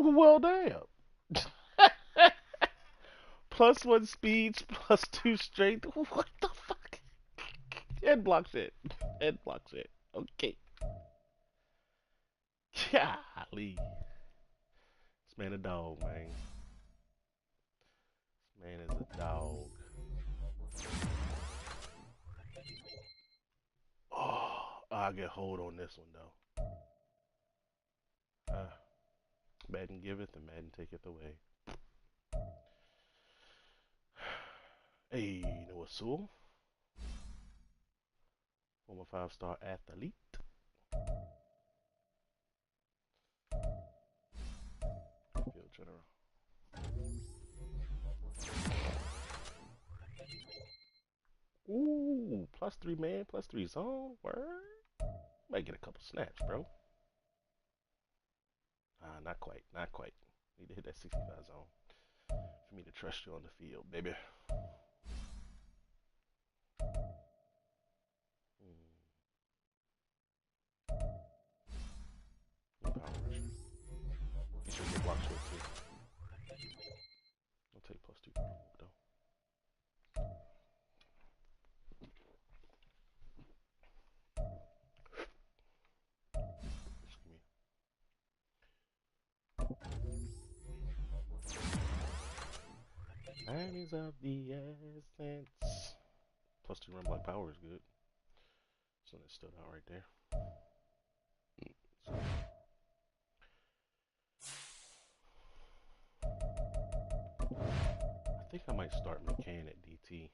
Well, damn. +1 speeds, +2 strength. What the fuck? Head block shit. Head block shit. Okay. Golly. This man a dog, man. This man is a dog. Oh, I get hold on this one though. Madden giveth and Madden taketh away. Hey, Noah Sewell. Former 5-star athlete. Field general. Ooh, +3 man, +3 zone. Word. Might get a couple snaps, bro. Not quite, not quite. Need to hit that 65 zone for me to trust you on the field, baby. Power rusher. You should get block short too. I'll take +2 though. Time is of the essence. +2 run block power is good. So that stood out right there. I think I might start McCann at DT.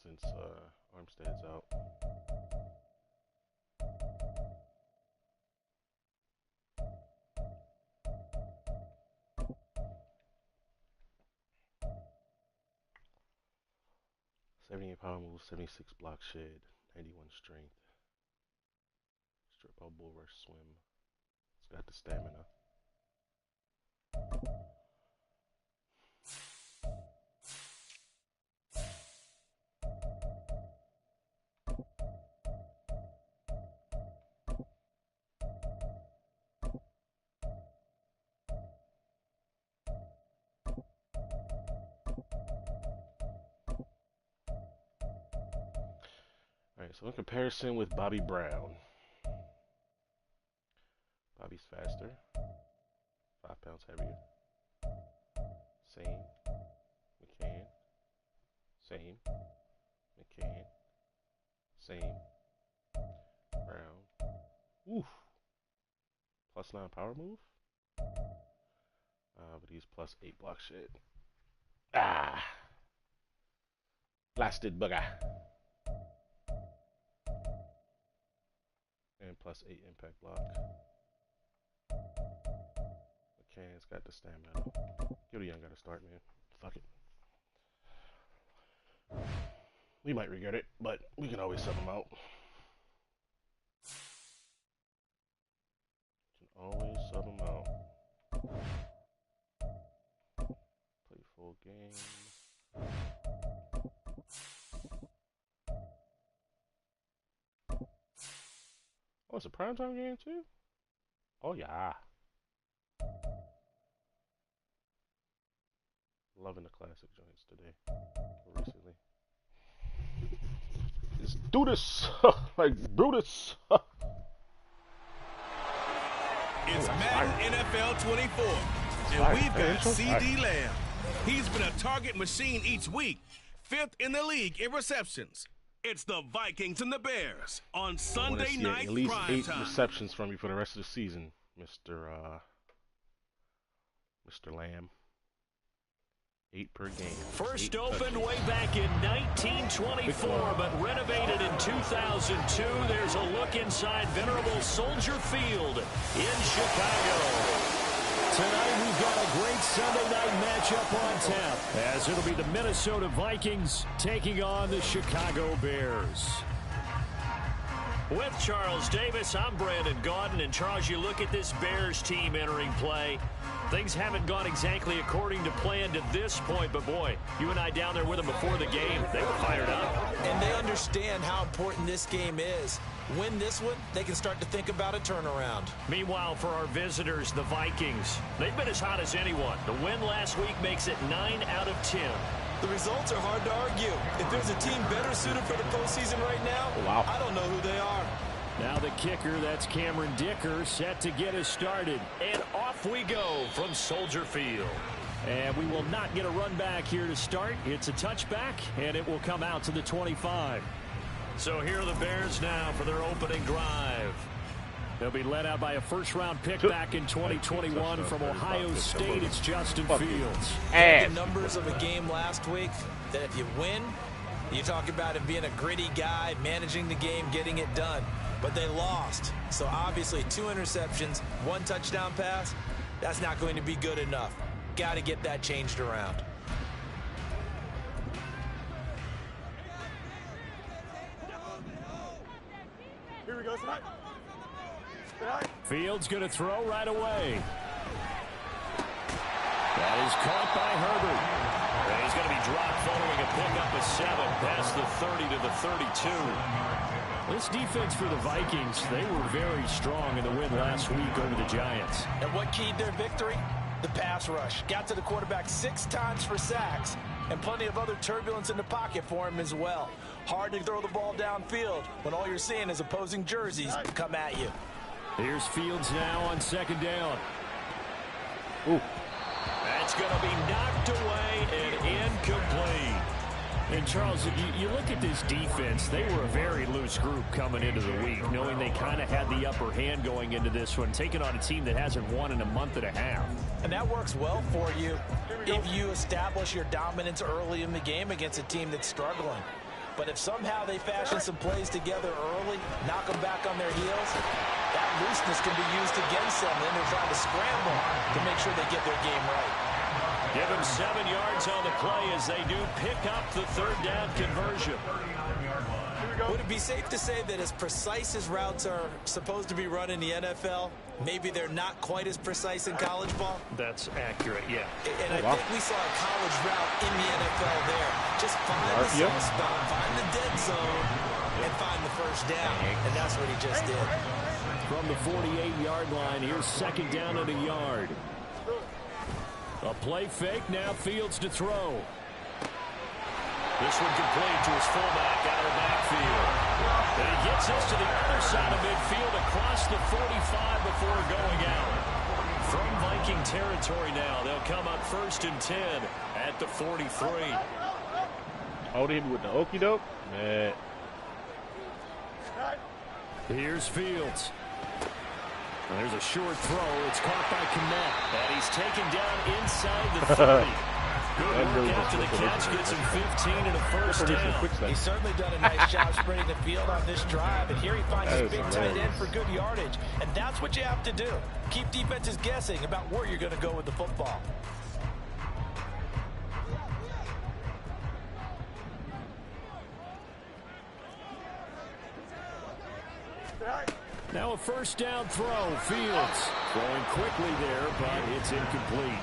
Since Armstead's out. '78 power move, 76 block shed, 91 strength. Strip out bull rush swim. It's got the stamina. Alright, so in comparison with Bobby Brown, Bobby's faster, 5 pounds heavier. Same. McCann. Same. McCann. Same. Brown. Oof. +9 power move. But he's +8 block shed. Ah. Blasted bugger. And +8 impact block. McCann's got the stamina. Gildy Young got to start, man. Fuck it. We might regret it, but we can always sub him out. Can always sub him out. Play full game. Oh, it's a primetime game too? Oh yeah. Loving the classic joints today. Recently. Let's do this! Like Brutus! It's Madden NFL 24, and we've got CD Lamb. He's been a target machine each week, 5th in the league in receptions. It's the Vikings and the Bears on Sunday night at least prime 8 time. receptions from you for the rest of the season, Mr. Lamb. 8 per game. First opened way back in 1924, but renovated in 2002. There's a look inside venerable Soldier Field in Chicago. Tonight we've got a great Sunday night matchup on tap, as it'll be the Minnesota Vikings taking on the Chicago Bears. With Charles Davis, I'm Brandon Gaudin. And Charles, you look at this Bears team entering play. Things haven't gone exactly according to plan to this point, but boy, you and I down there with them before the game, they were fired up. And they understand how important this game is. Win this one, they can start to think about a turnaround. Meanwhile, for our visitors, the Vikings, they've been as hot as anyone. The win last week makes it 9 out of 10. The results are hard to argue. If there's a team better suited for the postseason right now, I don't know who they are. Now the kicker, that's Cameron Dicker, set to get us started. And off we go from Soldier Field. And we will not get a run back here to start. It's a touchback, and it will come out to the 25. So here are the Bears now for their opening drive. They'll be led out by a first-round pick back in 2021 from Ohio State. It's Justin Fields. The numbers of a game last week, that if you win, you talk about it being a gritty guy, managing the game, getting it done. But they lost. So obviously 2 interceptions, 1 touchdown pass, that's not going to be good enough. Got to get that changed around. Here we go, tonight. Fields going to throw right away. That is caught by Herbert. And he's going to be dropped following a pickup of 7 past the 30 to the 32. This defense for the Vikings, they were very strong in the win last week over the Giants. And what keyed their victory? The pass rush. Got to the quarterback 6 times for sacks, and plenty of other turbulence in the pocket for him as well. Hard to throw the ball downfield when all you're seeing is opposing jerseys come at you. Here's Fields now on 2nd down. Ooh. That's going to be knocked away and incomplete. And, Charles, you look at this defense, they were a very loose group coming into the week, knowing they kind of had the upper hand going into this one, taking on a team that hasn't won in a month and a half. And that works well for you if you establish your dominance early in the game against a team that's struggling. But if somehow they fashion some plays together early, knock them back on their heels, that looseness can be used against them. Then they're trying to scramble to make sure they get their game right. Give them 7 yards on the play as they do pick up the 3rd down conversion. Would it be safe to say that as precise as routes are supposed to be run in the NFL, maybe they're not quite as precise in college ball? That's accurate, yeah. And I think we saw a college route in the NFL there. Just find the soft spot, find the dead zone, and find the first down. And that's what he just did. From the 48-yard line, here's 2nd down and a yard. A play fake, now Fields to throw. This one complete to his fullback out of the backfield. And he gets this to the other side of midfield across the 45 before going out. From Viking territory now, they'll come up 1st and 10 at the 43. Holding him with the okie doke. Man. Here's Fields. There's a short throw. It's caught by Kmet. And he's taken down inside the 30. Good work after the catch. Gets him 15 and a first down. He's certainly done a nice job spreading the field on this drive. And here he finds his big tight end for good yardage. And that's what you have to do. Keep defenses guessing about where you're going to go with the football. Now a first down throw. Fields throwing quickly there, but it's incomplete.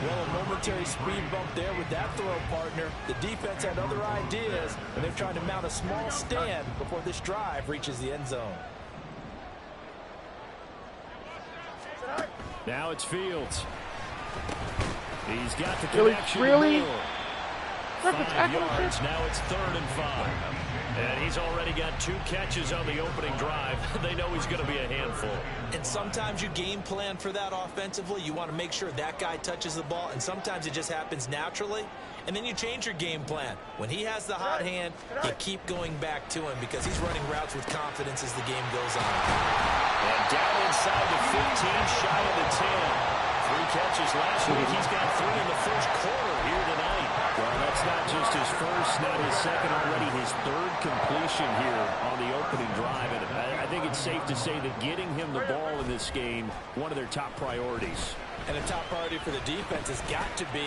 Well, a momentary speed bump there with that throw, partner. The defense had other ideas, and they're trying to mount a small stand before this drive reaches the end zone. Now it's Fields. He's got the connection. Really? 5 yards. Now it's 3rd and 5. And he's already got 2 catches on the opening drive. They know he's going to be a handful. And sometimes you game plan for that offensively. You want to make sure that guy touches the ball, and sometimes it just happens naturally. And then you change your game plan. When he has the hot hand, you keep going back to him because he's running routes with confidence as the game goes on. And down inside the 15, shy of the 10. 3 catches last week. He's got 3 in the first quarter here tonight. Well, that's not just his first, not his second, already his 3rd completion here on the opening drive. And I think it's safe to say that getting him the ball in this game, one of their top priorities. And a top priority for the defense has got to be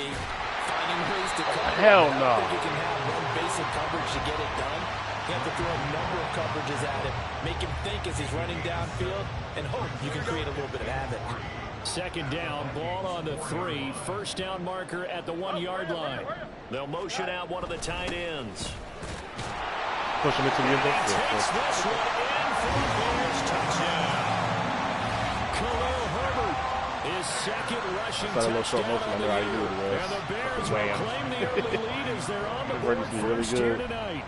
finding ways to cover. Hell no. I think you can have one basic coverage to get it done. You have to throw a number of coverages at him, make him think as he's running downfield, and hope you can create a little bit of havoc. Second down, ball on the 3. First down marker at the 1-yard line. They'll motion out one of the tight ends. Push him into the end zone. Takes this one in for the Bears touchdown. Khalil Herbert, his second rushing touchdown on the year. And the Bears will claim the early lead as they're on the board first here tonight.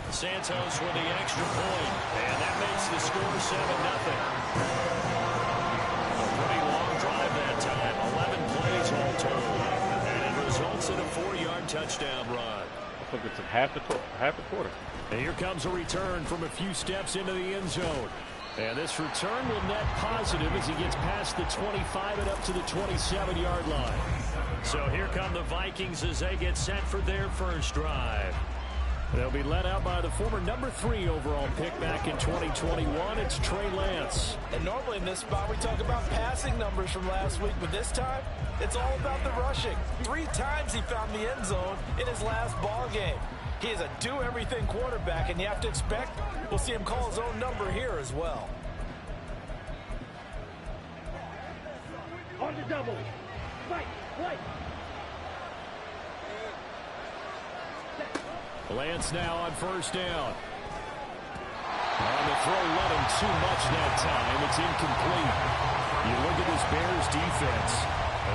Santos with the extra point, and that makes the score 7-0. A pretty long drive that time, 11 plays all told, and it results in a 4-yard touchdown run. I think it's half the quarter. And here comes a return from a few steps into the end zone. And this return will net positive as he gets past the 25 and up to the 27-yard line. So here come the Vikings as they get set for their first drive. They'll be led out by the former number 3 overall pick back in 2021. It's Trey Lance. And normally in this spot we talk about passing numbers from last week, but this time it's all about the rushing. 3 times he found the end zone in his last ball game. He is a do-everything quarterback, and you have to expect we'll see him call his own number here as well. On the double. Right. Lance now on first down. On the throw, let him too much that time. It's incomplete. You look at this Bears defense.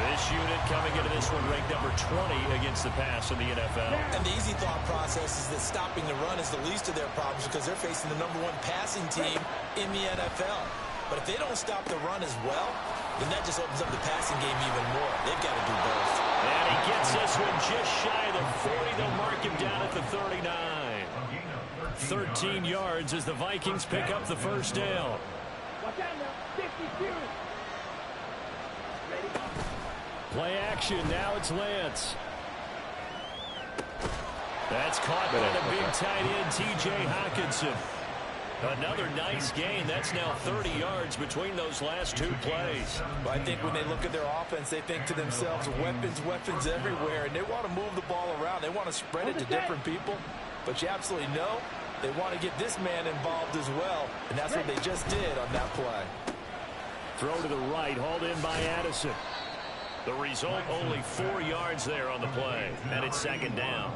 This unit coming into this one ranked number 20 against the pass in the NFL. And the easy thought process is that stopping the run is the least of their problems because they're facing the number 1 passing team in the NFL. But if they don't stop the run as well, then that just opens up the passing game even more. They've got to do both. And he gets this one just shy of the 40. They'll mark him down at the 39. 13 yards as the Vikings pick up the first down. Watch out now. 52. Play action. Now it's Lance. That's caught by the big tight end, T.J. Hockenson. Another nice gain. That's now 30 yards between those last 2 plays. But I think when they look at their offense, they think to themselves, weapons everywhere, and they want to move the ball around. They want to spread it to different people. But you absolutely know they want to get this man involved as well, and that's what they just did on that play. Throw to the right, hauled in by Addison. The result, only 4 yards there on the play, and it's second down.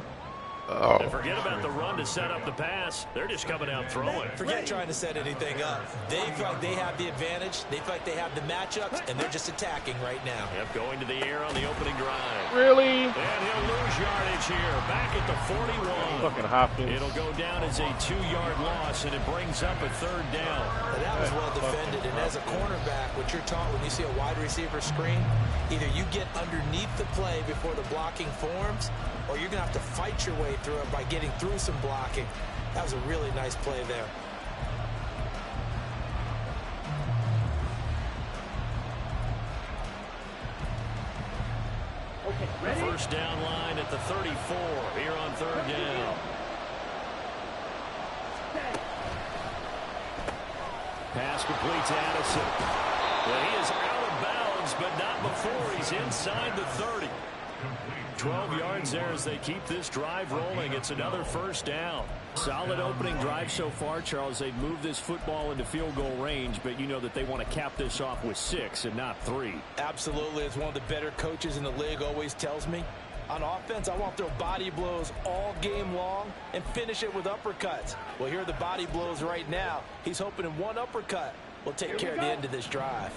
And forget about the run to set up the pass. They're just coming out throwing. Forget trying to set anything up. They feel like they have the advantage. They feel like they have the matchups, and they're just attacking right now. Yep, going to the air on the opening drive. Really? And he'll lose yardage here. Back at the 41. Fucking Hopkins. It'll go down as a 2-yard loss, and it brings up a third down. And that was well defended. And as a cornerback, what you're taught when you see a wide receiver screen, either you get underneath the play before the blocking forms, or you're going to have to fight your way through it by getting through some blocking. That was a really nice play there. Okay, ready? First down line at the 34 here on third down. Pass complete to Addison. Well, he is out of bounds, but not before he's inside the 30. 12 yards there as they keep this drive rolling. It's another first down. Solid opening drive so far, Charles. They've moved this football into field goal range, but you know that they want to cap this off with 6 and not 3. Absolutely. As one of the better coaches in the league always tells me, on offense, I want to throw body blows all game long and finish it with uppercuts. Well, here are the body blows right now. He's hoping in one uppercut will take care of the end of this drive.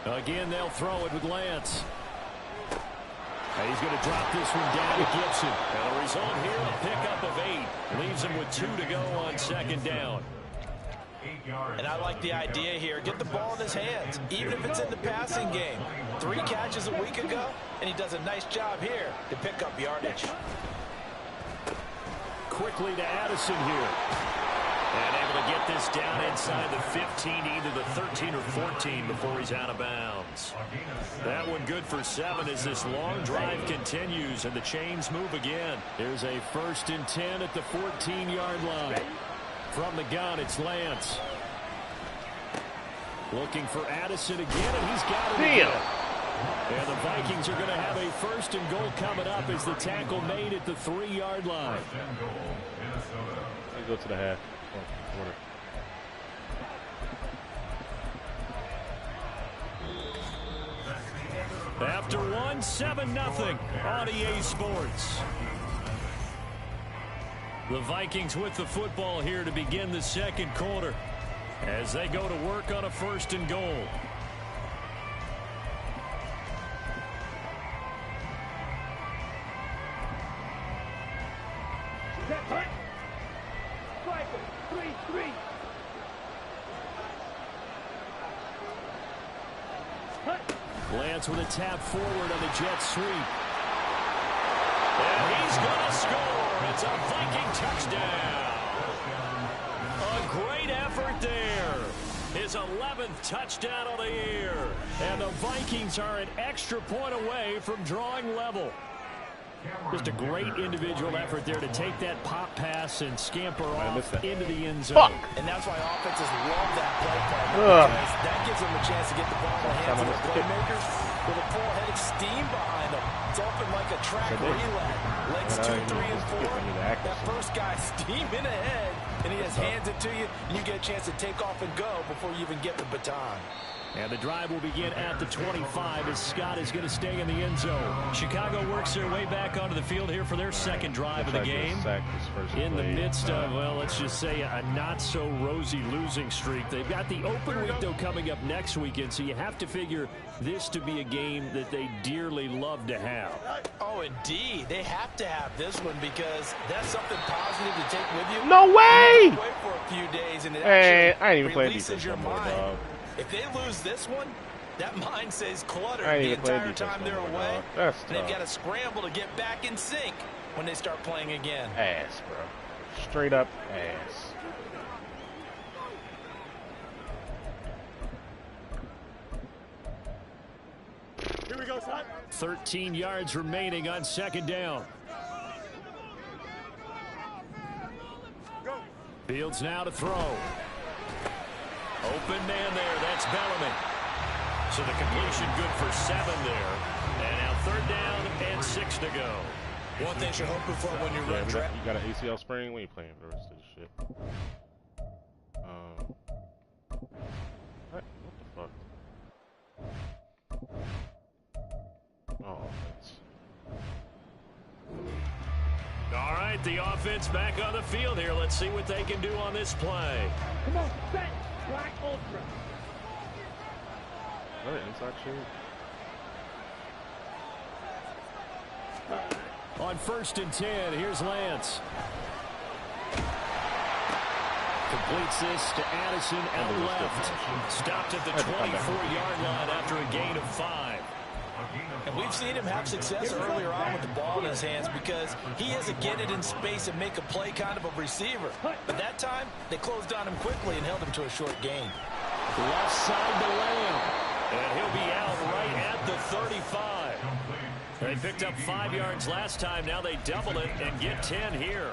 Again, they'll throw it with Lance. And he's going to drop this one down to Gibson. And the result here, a pickup of 8. Leaves him with 2 to go on second down. And I like the idea here. Get the ball in his hands, even if it's in the passing game. 3 catches a week ago, and he does a nice job here to pick up yardage. Quickly to Addison here. And able to get this down inside the 15, either the 13 or 14 before he's out of bounds. That one good for 7 as this long drive continues and the chains move again. Here's a 1st and 10 at the 14-yard line. From the gun, it's Lance. Looking for Addison again, and he's got it again. And the Vikings are going to have a 1st and goal coming up as the tackle made at the 3-yard line. Let's go to the half. Quarter. After 1, 7-0 on EA Sports. The Vikings with the football here to begin the 2nd quarter as they go to work on a 1st and goal. Set, punt. Striker, 3-3. Punt. Lance with a tap forward on the jet sweep. And he's going to score. It's a Viking touchdown. A great effort there. His 11th touchdown of the year. And the Vikings are an extra point away from drawing level. Just a great individual effort there to take that pop pass and scamper off into the end zone. And that's why offenses love that play partner, because that gives them a chance to get the ball in the hands of the playmakers with a full-headed steam behind them. It's often like a track relay. Legs 2, 3, and 4. That first guy steaming ahead, and he just hands it to you, and you get a chance to take off and go before you even get the baton. And the drive will begin at the 25 as Scott is going to stay in the end zone. Chicago works their way back onto the field here for their 2nd drive of the game. In the midst of, well, let's just say a not-so-rosy losing streak. They've got the open week, though, coming up next weekend, so you have to figure this to be a game that they dearly love to have. Oh, indeed. They have to have this one because that's something positive to take with you. No way! Wait for a few days, and it Hey, actually I ain't even playing releases defense your no more, mind. dog. If they lose this one, that mind stays cluttered I ain't the even playing entire defense time no they're more, away. dog. That's And they've tough. got to scramble to get back in sync when they start playing again. Ass, bro. Straight up ass. Here we go, son. 13 yards remaining on 2nd down. Fields now to throw. Open man there. That's Bellamy. So the completion good for 7 there. And now 3rd down and 6 to go. One thing you're hoping for when you run You trap. got an ACL sprain? We ain't playing for the rest of this shit. What the fuck? Oh, that's... All right, the offense back on the field here. Let's see what they can do on this play. Come on, set. Black Ultra. Another inside shoot? On 1st and 10, here's Lance. Completes this to Addison out left. Stopped at the 24-yard line after a gain of 5. And we've seen him have success earlier on with the ball in his hands because he has to get it in space and make a play kind of a receiver. But that time, they closed on him quickly and held him to a short gain. Left side to Lamb. And he'll be out right at the 35. They picked up 5 yards last time. Now they double it and get 10 here.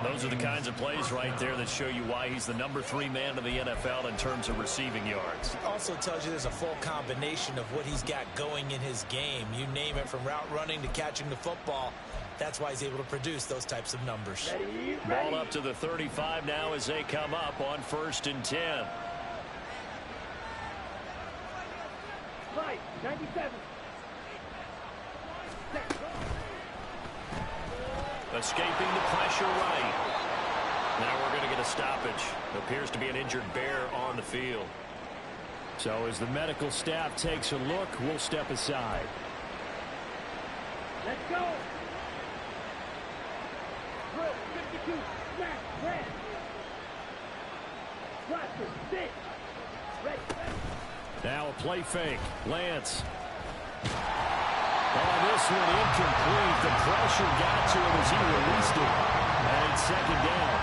Those are the kinds of plays right there that show you why he's the number 3 man in the NFL in terms of receiving yards. Also tells you there's a full combination of what he's got going in his game. You name it, from route running to catching the football. That's why he's able to produce those types of numbers. Ball up to the 35 now as they come up on 1st and 10. Right, 97. Escaping the pressure right. Now we're going to get a stoppage. Appears to be an injured bear on the field. So as the medical staff takes a look, we'll step aside. Let's go. Drill, 52, snap, red. Blaster, sit. Ready. Now a play fake. Lance. Oh, this one incomplete. The pressure got to him as he released it. And it's 2nd down.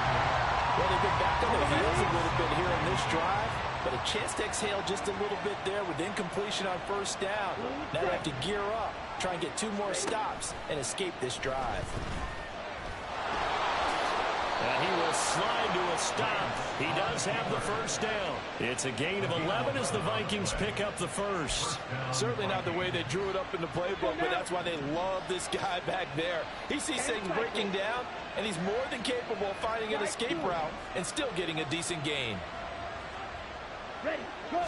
Well, they've been back on their heels a little bit here in this drive, but a chance to exhale just a little bit there with incompletion on 1st down. Now they have to gear up, try and get 2 more stops, and escape this drive. And he will slide to a stop. He does have the first down. It's a gain of 11 as the Vikings pick up the first. Certainly not the way they drew it up in the playbook, but that's why they love this guy back there. He sees things breaking down, and he's more than capable of finding an escape route and still getting a decent gain. Ready, go.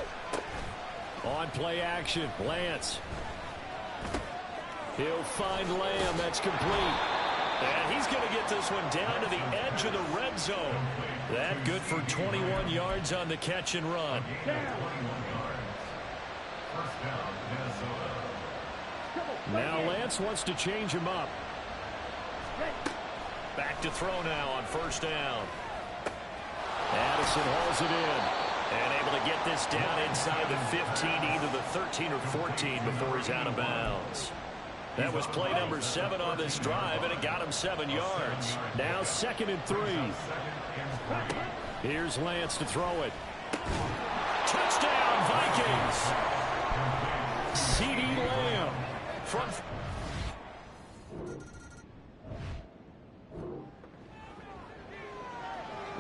On play action, Lance. He'll find Lamb. That's complete. And he's going to get this one down to the edge of the red zone. That good for 21 yards on the catch and run. Now Lance wants to change him up. Back to throw now on first down. Addison hauls it in. And able to get this down inside the 15, either the 13 or 14 before he's out of bounds. That was play number 7 on this drive, and it got him 7 yards. Now 2nd and 3. Here's Lance to throw it. Touchdown, Vikings! CeeDee Lamb.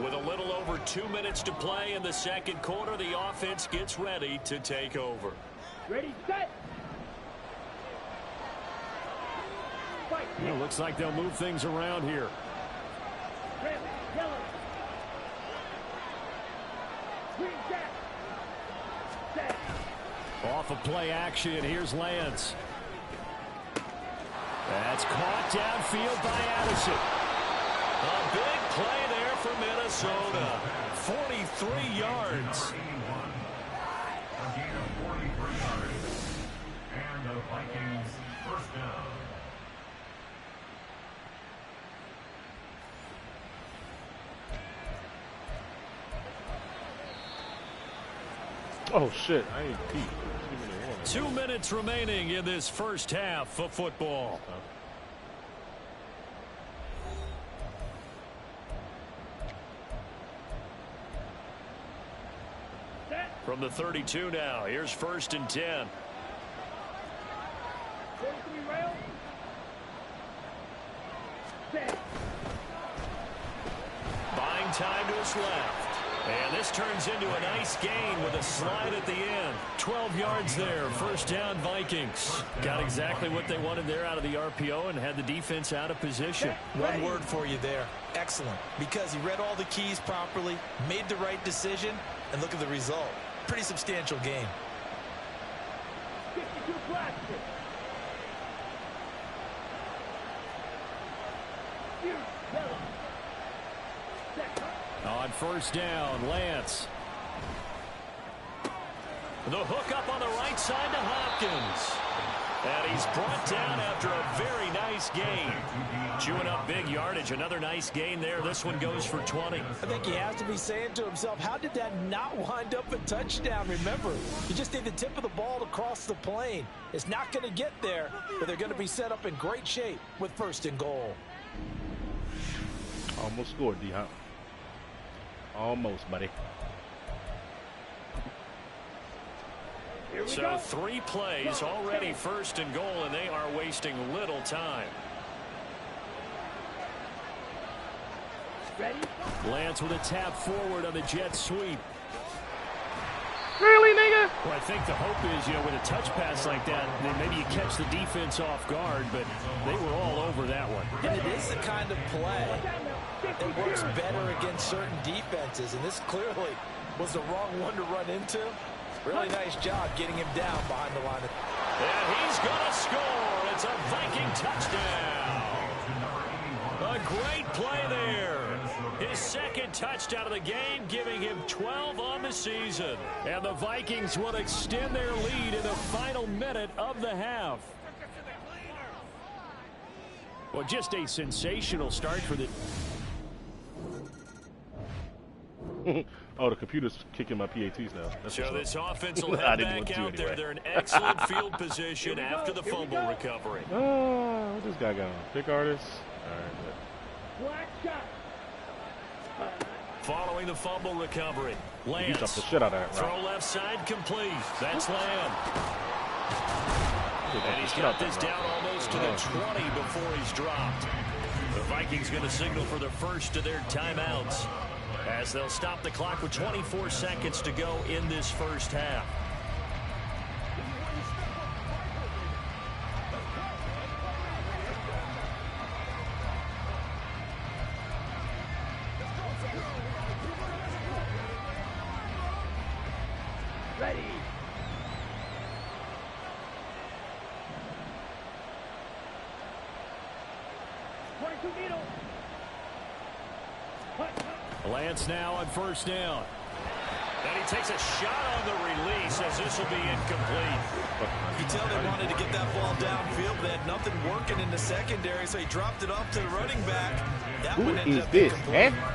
With a little over 2 minutes to play in the second quarter, the offense gets ready to take over. Ready, set. It looks like they'll move things around here. Red, yellow. Green, jack. Set. Off of play action, here's Lance. That's caught downfield by Addison. A big play there for Minnesota. 43 yards. A gain of 43 yards. And the Vikings first down. Oh, shit. I ain't peep. 2 minutes remaining in this first half of football. From the 32 now, here's 1st and 10. Buying time to his left. And this turns into a nice gain with a slide at the end. 12 yards there. First down, Vikings. Got exactly what they wanted there out of the RPO and had the defense out of position. One word for you there. Excellent. Because he read all the keys properly, made the right decision, and look at the result. Pretty substantial game. 52 plastic. Yellow. Set. On first down, Lance. The hook up on the right side to Hopkins. And he's brought down after a very nice gain. Chewing up big yardage. Another nice gain there. This one goes for 20. I think he has to be saying to himself, how did that not wind up a touchdown? Remember, you just need the tip of the ball to cross the plane. It's not going to get there, but they're going to be set up in great shape with 1st and goal. Almost scored, D-Hop. Almost, buddy. So 3 plays already 1st and goal, and they are wasting little time. Ready? Lance with a tap forward on the jet sweep. Really, nigga? Well, I think the hope is, with a touch pass like that, then maybe you catch the defense off guard, but they were all over that one. And it is the kind of play that works better against certain defenses, and this clearly was the wrong one to run into. Really nice job getting him down behind the line. And he's going to score. It's a Viking touchdown. A great play there. His 2nd touchdown of the game, giving him 12 on the season. And the Vikings will extend their lead in the final minute of the half. Well, just a sensational start for the... Oh, the computer's kicking my PATs now. That's So this offense will I head didn't back want to out there. anyway. They're in excellent field position after the fumble recovery. Oh, what this guy got on? Pick artist? All right, Black shot. Following the fumble recovery, but he Lance. dropped the shit out of that Throw route. left side complete. That's Lamb. He dropped And the he's shit got out that this route. down almost to the 20 before he's dropped. The Vikings going to signal for the first of their timeouts as they'll stop the clock with 24 seconds to go in this first half. Ready. Lance now on first down. And he takes a shot on the release as this will be incomplete. You can tell they wanted to get that ball downfield. They had nothing working in the secondary, so he dropped it off to the running back. That Who one ended is up this, incomplete. man?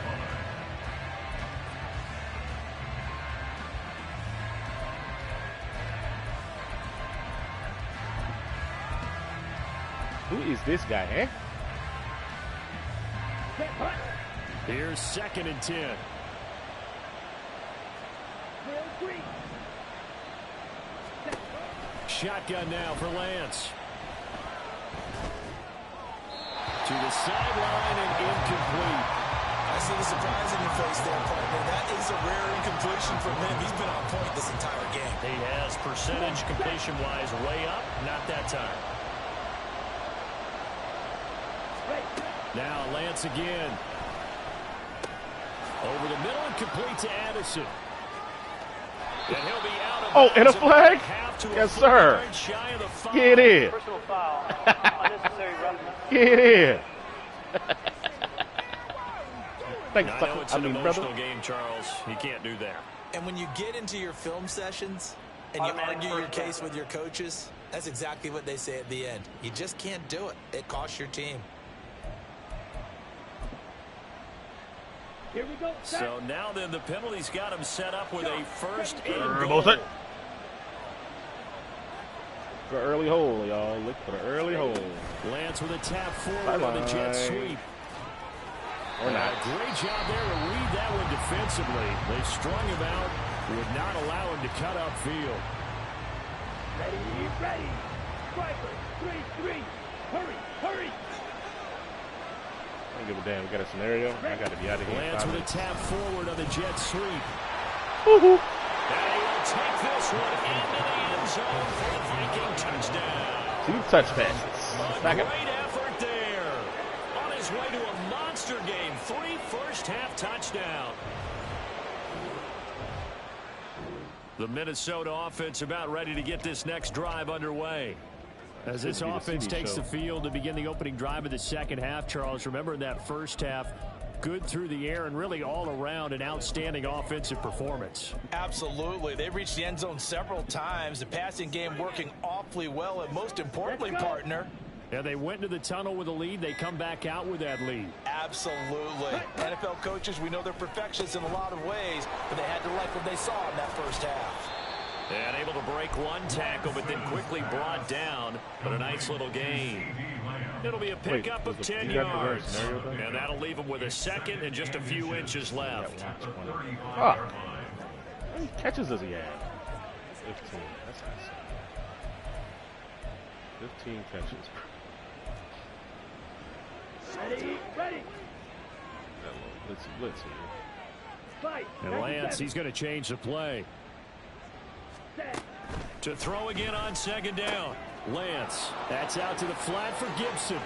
Who is this guy, eh? Here's 2nd and 10. Shotgun now for Lance. To the sideline and incomplete. I see the surprise in your face there, partner. That is a rare incompletion from him. He's been on point this entire game. He has percentage completion-wise way up. Not that time. Now Lance again. Over the middle and complete to Addison. And he'll be out of Oh, and a flag? to Yes, sir. Shy of the foul. Get in. Personal foul. Unnecessary roughness. Get in. Thanks, I know it's an emotional brother. game, Charles. You can't do that. And when you get into your film sessions and you argue your case with your coaches, that's exactly what they say at the end. You just can't do it. It costs your team. Here we go. So now then the penalty's got him set up with a first and Goal goal. set. For early hole, y'all. Look for the early hole. Lance with a tap forward on the jet sweep. Or not. Great job there to read that one defensively. They strung him out, would not allow him to cut upfield. Ready, ready. Striker, 3-3. Hurry, hurry. I don't give a damn. We got a scenario. I got to be out of here. Lance with a tap forward on the jet sweep. Woohoo. And he will take this one into the end zone for the Viking touchdown. 2 touch passes. A great effort there. On his way to a monster game. 3 first-half touchdowns. The Minnesota offense about ready to get this next drive underway. As this offense takes the field to begin the opening drive of the second half, Charles, remember in that first half, good through the air and really all around an outstanding offensive performance. Absolutely. They reached the end zone several times. The passing game working awfully well, and most importantly, partner, Yeah, they went into the tunnel with a lead. They come back out with that lead. absolutely. NFL coaches, we know they're perfectionists in a lot of ways, but they had to like what they saw in that first half. And able to break one tackle, but then quickly brought down. But a nice little gain. It'll be a pickup of 10 yards. And that'll leave him with a second and just a few inches left. How many catches does he have? 15. That's awesome. 15 catches. Ready, ready. Let's see. Fight. And Lance, he's going to change the play. Set. To throw again on second down. Lance, that's out to the flat for Gibson.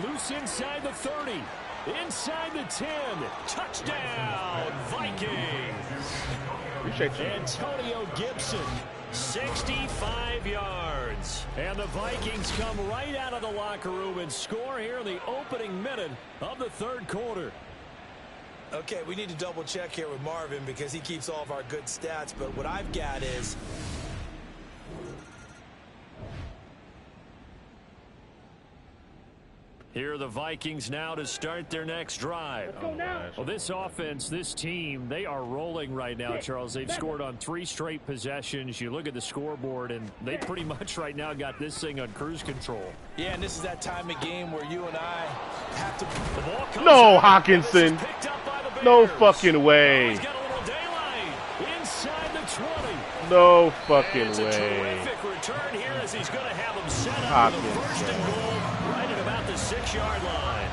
Loose inside the 30. Inside the 10. Touchdown, Vikings. Appreciate you. Antonio Gibson, 65 yards. And the Vikings come right out of the locker room and score here in the opening minute of the third quarter. Okay, we need to double check here with Marvin because he keeps all of our good stats, but what I've got is here are the Vikings now to start their next drive. Let's go now. Well, this offense, this team, they are rolling right now, Charles. They've scored on 3 straight possessions. You look at the scoreboard, and they pretty much right now got this thing on cruise control. yeah, and this is that time of game where you and I have to. The ball comes No, out. Hawkinson. This is picked up by the Bears. No fucking way. He's got a little daylight inside the 20. No fucking It's a way. terrific return here here as he's going to have him set up with a first and goal right at about the 6-yard line.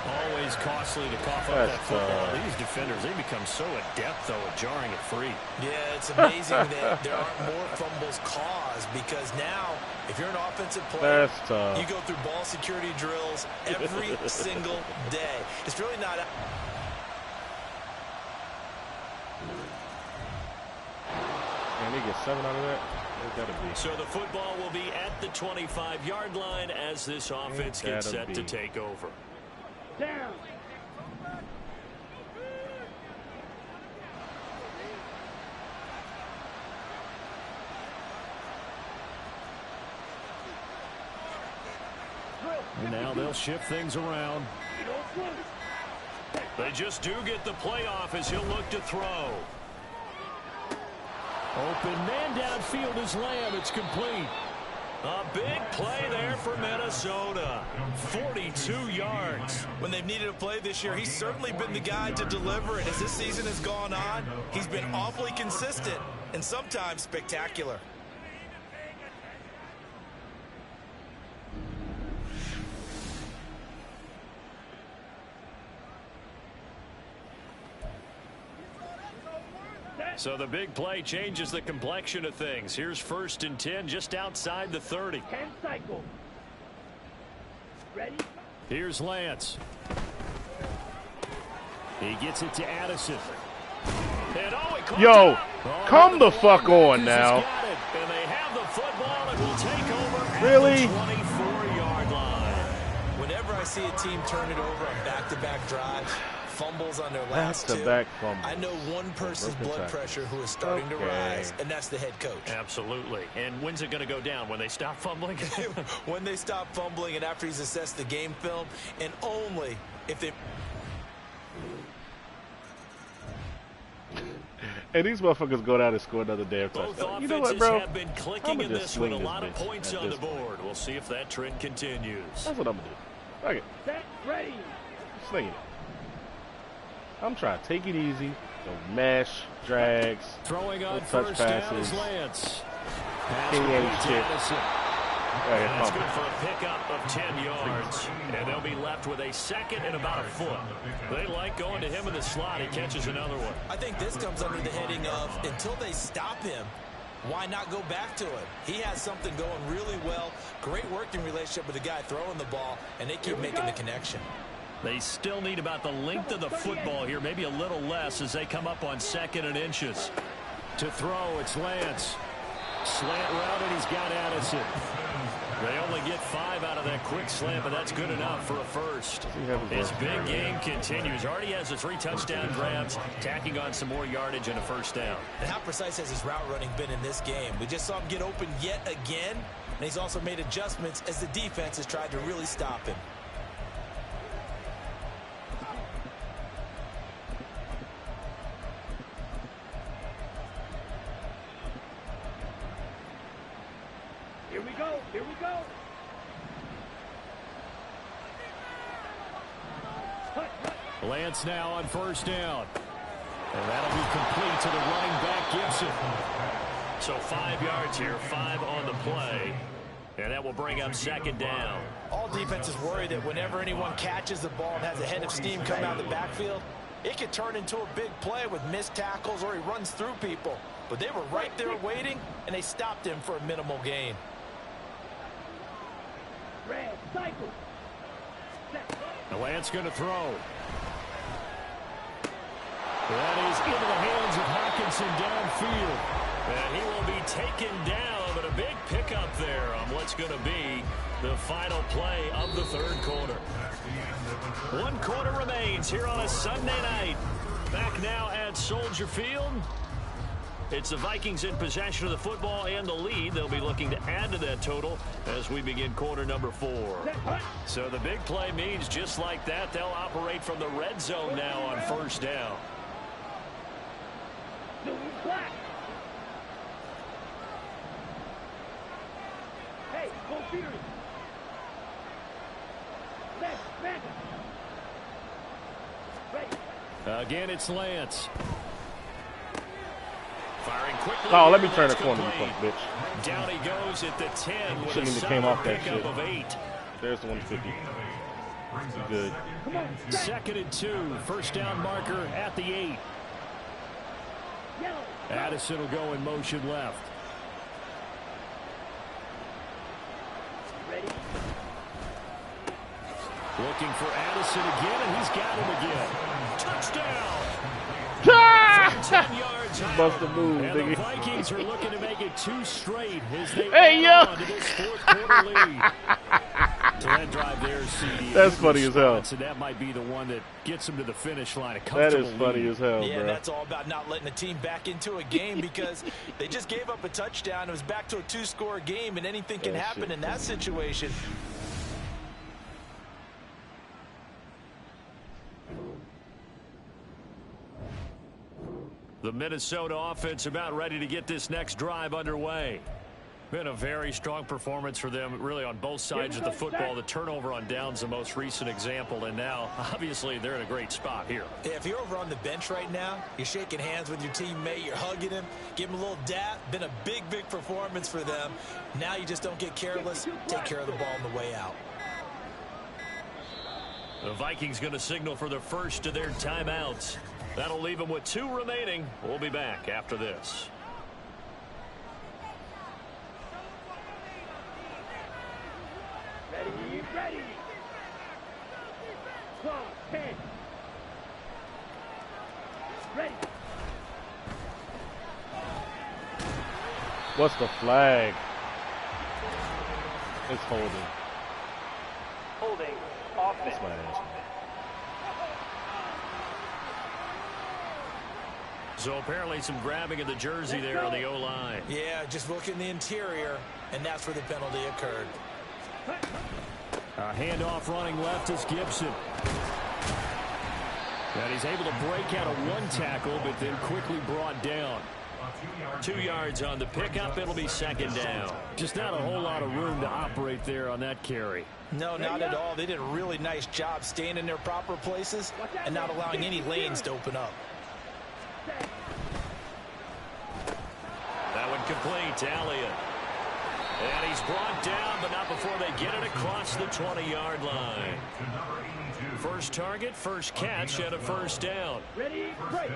Always costly to cough up that football. These defenders, they become so adept, though, at jarring it free. Yeah, it's amazing that there aren't more fumbles caused because now, if you're an offensive player, you go through ball security drills every single day. It's really not... Can they get 7 out of that? Gotta be. So the football will be at the 25-yard line as this offense gets set to take over. Down. And now they'll shift things around. They just do get the play off as he'll look to throw. Open man downfield is Lamb. It's complete. A big play there for Minnesota. 42 yards. When they've needed a play this year, he's certainly been the guy to deliver it. As this season has gone on, he's been awfully consistent and sometimes spectacular. So the big play changes the complexion of things. Here's 1st and 10 just outside the 30. 10 cycles. Ready? Here's Lance. He gets it to Addison. And yo, come the fuck on now. And they have the football and will take over really? at the 24-yard line. Whenever I see a team turn it over on back-to-back drives, fumbles on their last two, I know one person's blood pressure who is starting to rise, and that's the head coach. Absolutely. And when's it going to go down? When they stop fumbling? When they stop fumbling and after he's assessed the game film, and only if they... And these motherfuckers go down and score another damn touchdown. You know what, bro? Have been clicking in this with a lot of points on the board. We'll see if that trend continues. That's what I'm going to do. Okay. Set, ready. Slinging it. I'm trying to take it easy. No mash, drags, throwing on touch first down passes. is Lance. He ain't shit. That's good for a pickup of 10 yards. And they'll be left with a 2nd and about a foot. They like going to him in the slot. He catches another one. I think this comes under the heading of until they stop him, why not go back to it? He has something going really well. Great working relationship with the guy throwing the ball, and they keep making the connection. They still need about the length of the football here, maybe a little less as they come up on 2nd and inches. To throw, it's Lance. Slant route, and he's got Addison. They only get 5 out of that quick slant, but that's good enough for a first. His big game continues. Already has the 3 touchdown grabs, tacking on some more yardage and a first down. And how precise has his route running been in this game? We just saw him get open yet again, and he's also made adjustments as the defense has tried to really stop him. Here we go. Here we go. Lance now on first down. And that'll be complete to the running back, Gibson. So 5 yards here, 5 on the play. And that will bring up 2nd down. All defenses worry that whenever anyone catches the ball and has a head of steam come out of the backfield, it could turn into a big play with missed tackles or he runs through people. But they were right there waiting, and they stopped him for a minimal gain. Red, cycle. The Lance going to throw. That is into the hands of Hawkinson downfield. And he will be taken down, but a big pickup there on what's going to be the final play of the 3rd quarter. 1 quarter remains here on a Sunday night. Back now at Soldier Field. It's the Vikings in possession of the football and the lead. They'll be looking to add to that total as we begin quarter number 4. So the big play means just like that, they'll operate from the red zone now on first down. Black. Hey, go Fury. Left, back. Ready. Again, it's Lance. Firing quickly. Oh, let me turn the corner, you fuck bitch. Down he goes at the 10 with Shouldn't a even came off that pickup shit. of 8. There's the 150. Good. 2nd and 2. First down marker at the 8. Addison will go in motion left. Looking for Addison again, and he's got him again. Touchdown! 10 yards out. Bust the move, And the nigga. Vikings are looking to make it 2 straight as they Hey, add yo. on to this 4th quarter lead. So that drive there, CD. That's funny as hell. So that might be the one that gets them to the finish line. A That comfortable is funny lead. as hell, Yeah, bro. that's all about not letting the team back into a game because they just gave up a touchdown. It was back to a 2-score game, and anything can That happen shit in that situation. The Minnesota offense about ready to get this next drive underway. Been a very strong performance for them, really, on both sides of the football. The turnover on downs, the most recent example, and now, obviously, they're in a great spot here. Yeah, if you're over on the bench right now, you're shaking hands with your teammate, you're hugging him, give him a little dap. Been a big, big performance for them. Now you just don't get careless. Take care of the ball on the way out. The Vikings going to signal for the first of their timeouts. That'll leave them with 2 remaining. We'll be back after this. Ready. 12, 10. Ready. What's the flag? It's holding. Holding. Offense. That's my ass. So apparently some grabbing of the jersey there on the O-line. Yeah, just look in the interior, and that's where the penalty occurred. A handoff running left is Gibson. And he's able to break out of 1 tackle, but then quickly brought down. 2 yards on the pickup. It'll be 2nd down. Just not a whole lot of room to operate there on that carry. No, not at all. They did a really nice job staying in their proper places and not allowing any lanes to open up. That one complete to Elliott. And he's brought down, but not before they get it across the 20-yard line. First target, first catch, and a first down. Ready, break.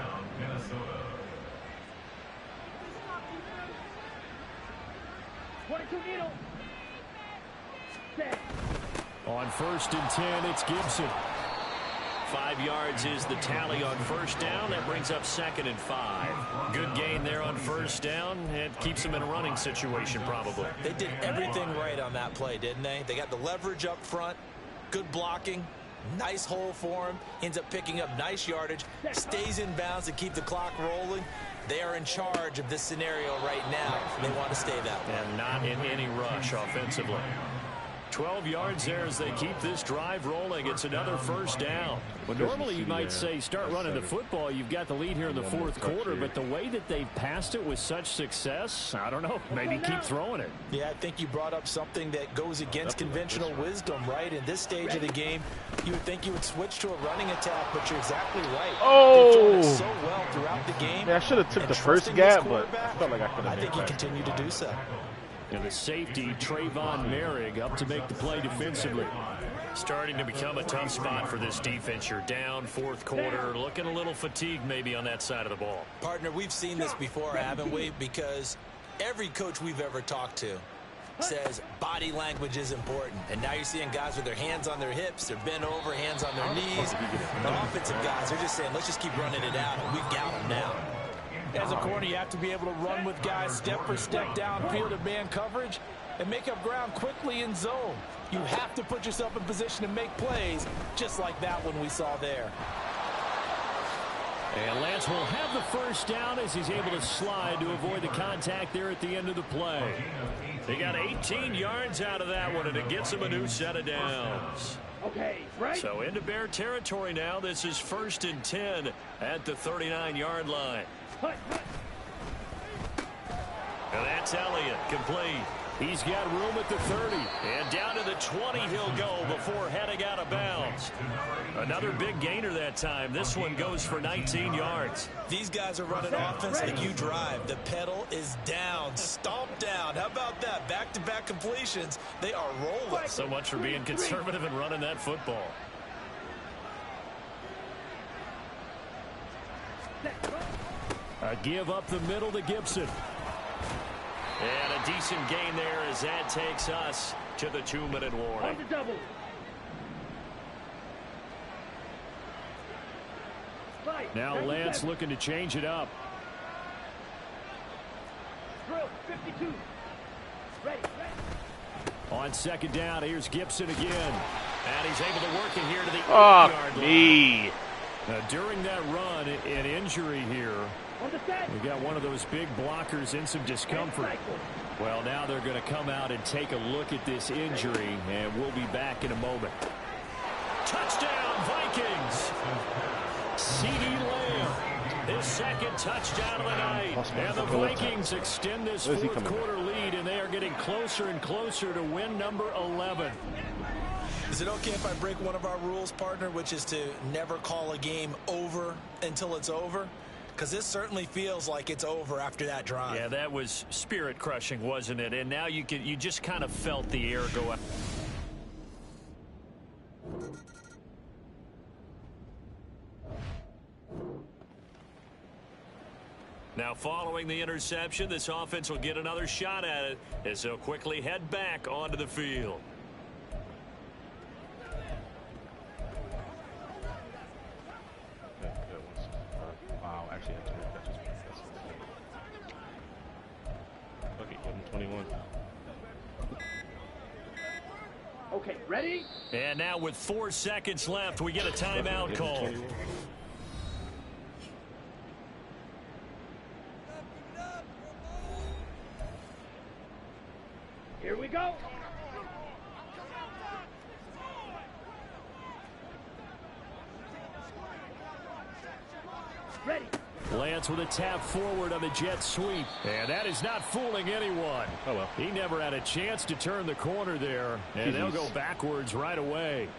22 needle. Set. On 1st and 10, it's Gibson. 5 yards is the tally on first down. That brings up 2nd and 5. Good gain there on first down. It keeps them in a running situation probably. They did everything right on that play, didn't they? They got the leverage up front, good blocking, nice hole for him, ends up picking up nice yardage, stays in bounds to keep the clock rolling. They are in charge of this scenario right now. They want to stay that way. And not in any rush offensively. 12 yards there as they keep this drive rolling. It's another first down. Well, normally you might say start running the football. You've got the lead here in the 4th quarter, but the way that they've passed it with such success, I don't know, maybe keep throwing it. Yeah, I think you brought up something that goes against conventional wisdom, right? In this stage of the game, you would think you would switch to a running attack, but you're exactly right. Oh! They've shown it so well throughout the game. Yeah, I should have took And the first trusting this gap, but I quarterback, felt like I could have I made think he that. continued to do so. And the safety, Trayvon Merrick, up to make the play defensively. Starting to become a tough spot for this defense. You're down 4th quarter, looking a little fatigued maybe on that side of the ball. Partner, we've seen this before, haven't we? Because every coach we've ever talked to says body language is important. And now you're seeing guys with their hands on their hips, they're bent over, hands on their knees. The offensive guys, they're just saying, let's just keep running it out, and we've got them now. As a corner, you have to be able to run with guys step for step downfield in man coverage and make up ground quickly in zone. You have to put yourself in position to make plays, just like that one we saw there. And Lance will have the first down as he's able to slide to avoid the contact there at the end of the play. They got 18 yards out of that one, and it gets them a new set of downs. Okay, right. So into Bear territory now. This is 1st and 10 at the 39-yard line. And that's Elliott, complete. He's got room at the 30. And down to the the 20 he'll go before heading out of bounds. Another big gainer that time. This one goes for 19 yards. These guys are running offense like you drive. The pedal is down, stomped down. How about that? Back-to-back completions. They are rolling. So much for being conservative and running that football. A give up the middle to Gibson. And a decent gain there as that takes us to the 2-minute warning. On the double. Now Lance looking to change it up. Drill 52. Ready. On second down, here's Gibson again. And he's able to work it here to the 8-yard line. Now, during that run, an injury here. We got one of those big blockers in some discomfort. Well, now they're going to come out and take a look at this injury, and we'll be back in a moment. Touchdown, Vikings! C.D. Lamb, his second touchdown of the night. And the Vikings extend this fourth quarter lead, and they are getting closer and closer to win number 11. Is it okay if I break one of our rules, partner, which is to never call a game over until it's over? Because this certainly feels like it's over after that drive. Yeah, that was spirit-crushing, wasn't it? And now you just kind of felt the air go out. Now, following the interception, this offense will get another shot at it as they'll quickly head back onto the field. Wow, actually, that's just 21. Okay, ready? And now with 4 seconds left, we get a timeout call. Here we go. Ready. Lance with a tap forward on the jet sweep. And that is not fooling anyone. Oh, well. He never had a chance to turn the corner there. And they'll go backwards right away.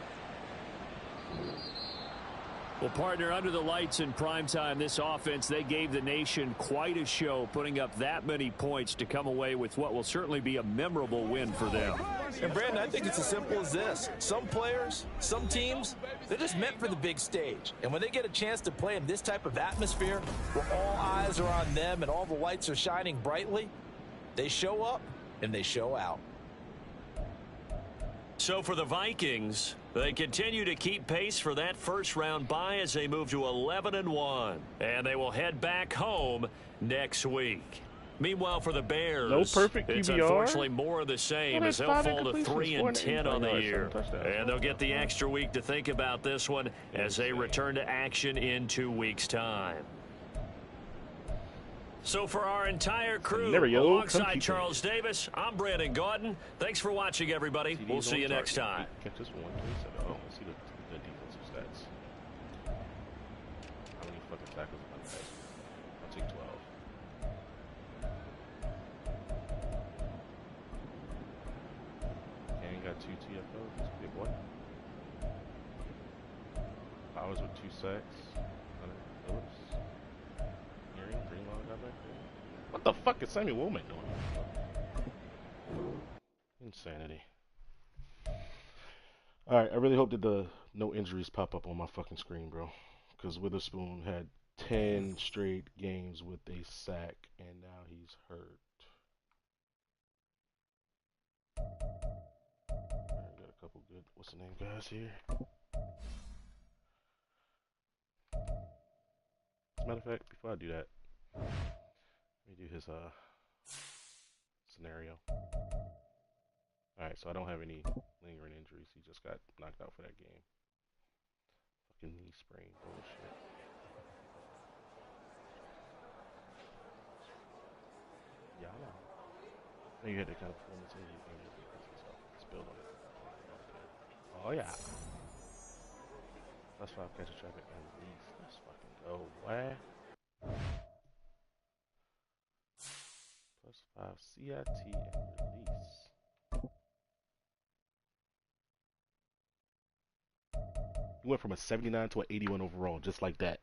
Well, partner, under the lights in primetime, this offense, they gave the nation quite a show, putting up that many points to come away with what will certainly be a memorable win for them. And, Brandon, I think it's as simple as this. Some players, some teams, they're just meant for the big stage. And when they get a chance to play in this type of atmosphere, where all eyes are on them and all the lights are shining brightly, they show up and they show out. So for the Vikings, they continue to keep pace for that first-round bye as they move to 11-1. And they will head back home next week. Meanwhile, for the Bears, no perfect it's QBR? unfortunately more of the same as they'll fall to 3-10 on the year. And they'll get the extra week to think about this one as they return to action in 2 weeks' time. So for our entire crew, alongside Charles Davis, I'm Brandon Gaudin. Thanks for watching, everybody. We'll see you next time. Catch this for 127. Oh, let's see the defensive stats. How many fucking tackles am I gonna have? I'll take 12. And got 2 TFLs. That's a big boy. Powers with 2 sacks. Hunter Phillips. Greenlaw got back there. What the fuck is Sammy Womack doing? Insanity. Alright, I really hope that the no injuries pop up on my fucking screen, bro. Because Witherspoon had 10 straight games with a sack, and now he's hurt. Alright, got a couple good, what's the name, guys here? As a matter of fact, before I do that, let me do his scenario. Alright, so I don't have any lingering injuries. He just got knocked out for that game. Fucking knee sprain bullshit. Yeah, I know. You had that kind of performance in your defense, so let's build on it. Oh yeah. That's 5 catch traffic and release. Let's fucking go. Where? +5 CIT and release. He went from a 79 to an 81 overall, just like that.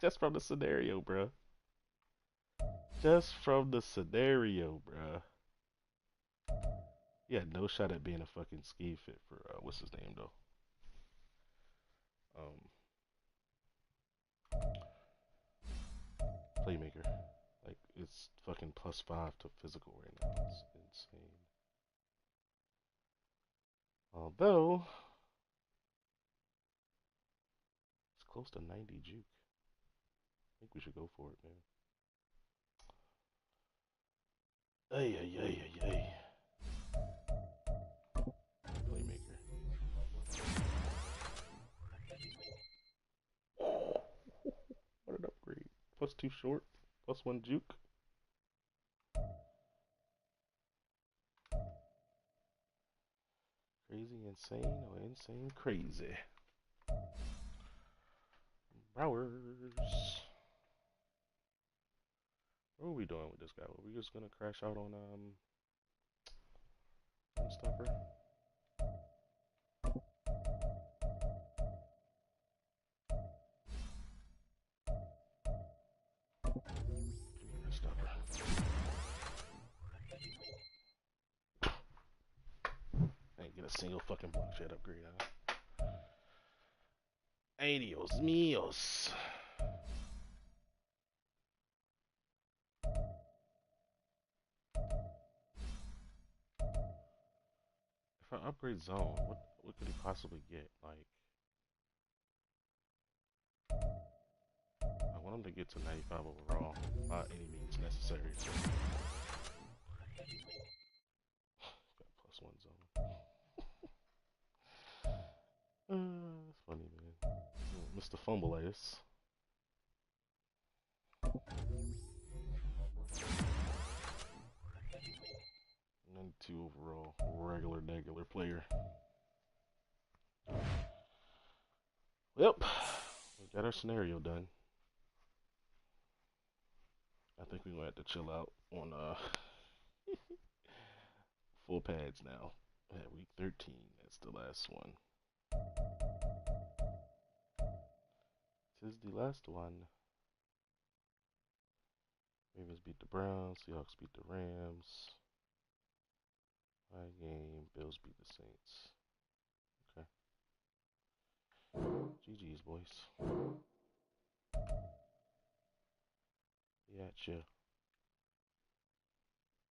Just from the scenario, bro. Just from the scenario, bro. He had no shot at being a fucking scheme fit for what's his name though. Playmaker. Like it's fucking +5 to physical right now. It's insane. Although it's close to 90 juke. I think we should go for it, man. Ay ay ay ay ay. Playmaker. What an upgrade. +2 short. +1 juke. Crazy insane or insane crazy. Browers. What are we doing with this guy? Are we just gonna crash out on Stopper? Stopper. I ain't get a single fucking block shed upgrade out. Ay Dios míos. If I upgrade zone, what could he possibly get? Like, I want him to get to 95 overall by any means necessary. Got +1 zone. That's funny, man. Mr. Fumbleitis. 92 overall, regular player. Yep, we got our scenario done. I think we're gonna have to chill out on full pads now. At week 13, that's the last one. This is the last one. Ravens beat the Browns, Seahawks beat the Rams. My game, Bills beat the Saints. Okay. GG's, boys. Yeah, chill.